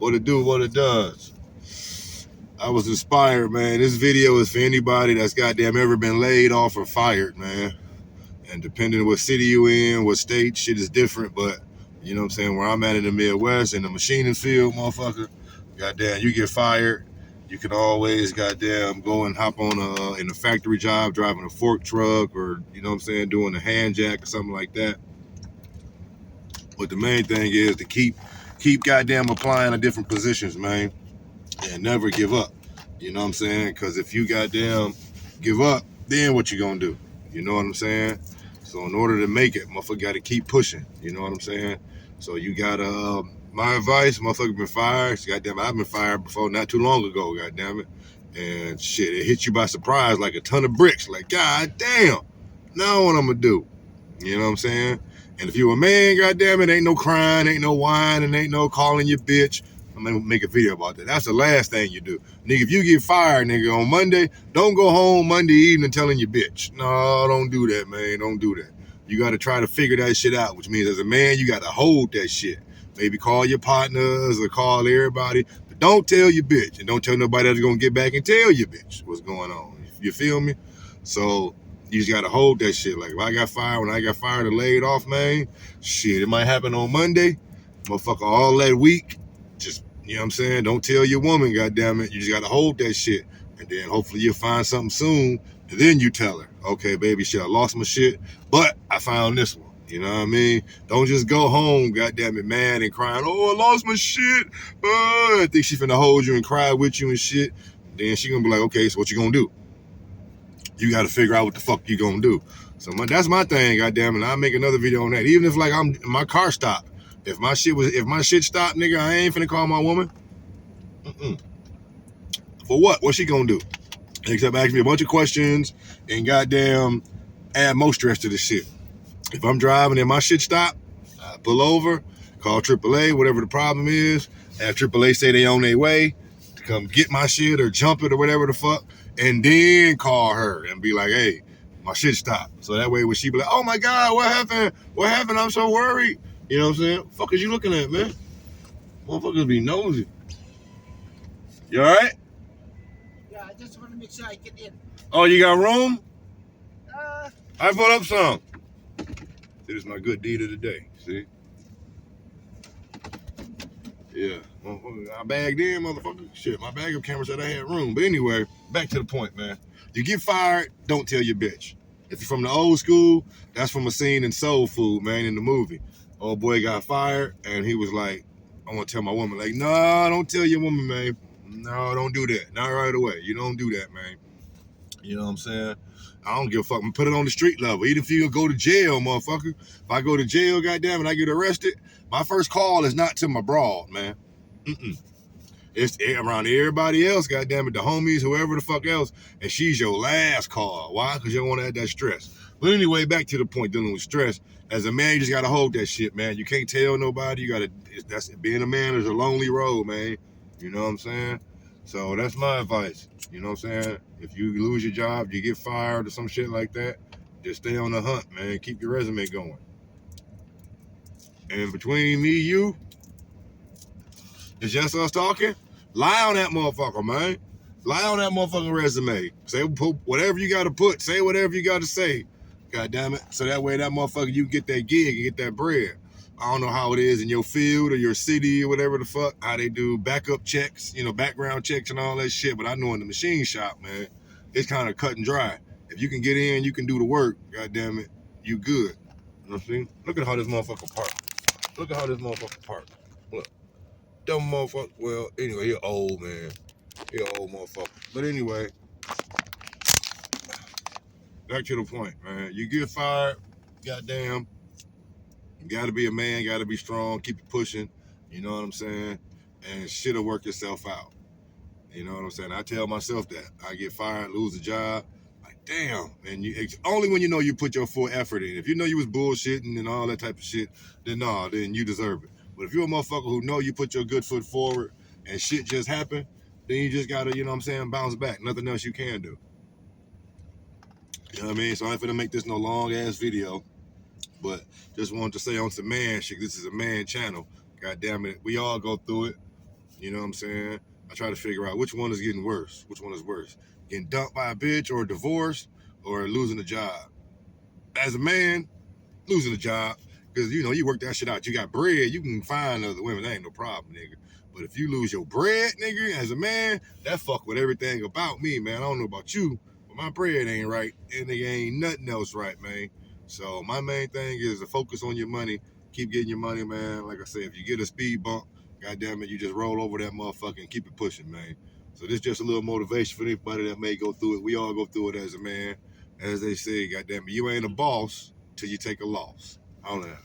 What it do, what it does. I was inspired, man. This video is for anybody that's goddamn ever been laid off or fired, man. And depending on what city you in, what state, shit is different. But, you know what I'm saying, where I'm at in the Midwest, in the machining field, motherfucker, goddamn, you get fired, you can always, goddamn, go and hop on in a factory job, driving a fork truck or, you know what I'm saying, doing a hand jack or something like that. But the main thing is to keep goddamn applying to different positions, man, and never give up. You know what I'm saying? Because if you goddamn give up, then what you gonna do? You know what I'm saying? So in order to make it, motherfucker got to keep pushing. You know what I'm saying? So you gotta. My advice, motherfucker been fired. Goddamn, I've been fired before, not too long ago. Goddamn it, and shit, it hit you by surprise like a ton of bricks. Like, goddamn, now what I'm gonna do? You know what I'm saying? And if you a man, goddamn it, ain't no crying, ain't no whining, ain't no calling you bitch. I'm gonna make a video about that. That's the last thing you do. Nigga, if you get fired, nigga, on Monday, don't go home Monday evening telling your bitch. No, don't do that, man. Don't do that. You gotta try to figure that shit out, which means as a man, you gotta hold that shit. Maybe call your partners or call everybody, but don't tell your bitch. And don't tell nobody that's gonna get back and tell your bitch what's going on. You feel me? So you just gotta hold that shit. Like, if I got fired, when I got fired or laid off, man, shit, it might happen on Monday. Motherfucker, all that week, just, you know what I'm saying? Don't tell your woman, goddammit. You just gotta hold that shit. And then hopefully you'll find something soon. And then you tell her, okay, baby, shit, I lost my shit, but I found this one. You know what I mean? Don't just go home, goddammit, mad and crying, oh, I lost my shit. I think she finna hold you and cry with you and shit. Then she gonna be like, okay, so what you gonna do? You got to figure out what the fuck you gonna do. So that's my thing, goddamn it. I'll make another video on that. Even if like my car stopped, if my shit stopped, nigga, I ain't finna call my woman. For what? What she gonna do? Except ask me a bunch of questions and goddamn add more stress to this shit. If I'm driving and my shit stopped, I pull over, call AAA, whatever the problem is. Have AAA say they on their way to come get my shit or jump it or whatever the fuck. And then call her and be like, hey, my shit stopped. So that way when she be like, oh my God, what happened? What happened? I'm so worried. You know what I'm saying? What the fuck is you looking at, man? Motherfuckers be nosy. You all right? Yeah, I just want to make sure I get in. Oh, you got room? I put up some. This is my good deed of the day. See? Yeah. I bagged in, motherfucker. Shit, my backup camera said I had room. But anyway, back to the point, man. You get fired, don't tell your bitch. If you're from the old school, that's from a scene in Soul Food, man, in the movie. Old boy got fired, and he was like, I want to tell my woman, like, no, don't tell your woman, man. No, don't do that. Not right away. You don't do that, man. You know what I'm saying? I don't give a fuck. Put it on the street level. Even if you go to jail, motherfucker. If I go to jail, goddamn, and I get arrested, my first call is not to my broad, man. It's around everybody else, goddamn it, the homies, whoever the fuck else, and she's your last call. Why? Because you don't want to have that stress. But anyway, back to the point, dealing with stress. As a man, you just gotta hold that shit, man. You can't tell nobody. That's being a man is a lonely road, man. You know what I'm saying? So that's my advice. You know what I'm saying? If you lose your job, you get fired or some shit like that, just stay on the hunt, man. Keep your resume going. And between me and you, it's just us talking. Lie on that motherfucker, man. Lie on that motherfucking resume. Say whatever you got to put. Say whatever you got to say. God damn it. So that way that motherfucker, you get that gig and get that bread. I don't know how it is in your field or your city or whatever the fuck, how they do backup checks, you know, background checks and all that shit. But I know in the machine shop, man, it's kind of cut and dry. If you can get in, you can do the work. God damn it, you good. You know what I'm saying? Look at how this motherfucker parked. Look at how this motherfucker parked. Look. Dumb motherfucker. Well, anyway, you're old, man. You're an old motherfucker. But anyway, back to the point, man. You get fired, goddamn. You gotta be a man, gotta be strong, keep it pushing. You know what I'm saying? And shit'll work itself out. You know what I'm saying? I tell myself that. I get fired, lose a job. Like, damn. And it's only when you know you put your full effort in. If you know you was bullshitting and all that type of shit, then then you deserve it. But if you're a motherfucker who know you put your good foot forward and shit just happened, then you just gotta, you know what I'm saying, bounce back. Nothing else you can do. You know what I mean? So I ain't finna make this no long ass video, but just wanted to say on some man shit. This is a man channel. God damn it. We all go through it. You know what I'm saying? I try to figure out which one is getting worse. Which one is worse? Getting dumped by a bitch or a divorce or losing a job. As a man, losing a job. Because, you know, you work that shit out. You got bread, you can find other women. That ain't no problem, nigga. But if you lose your bread, nigga, as a man, that fuck with everything about me, man. I don't know about you, but my bread ain't right. And nigga ain't nothing else right, man. So my main thing is to focus on your money. Keep getting your money, man. Like I said, if you get a speed bump, goddamn it, you just roll over that motherfucker and keep it pushing, man. So this just a little motivation for anybody that may go through it. We all go through it as a man. As they say, goddamn it, you ain't a boss till you take a loss. I don't know.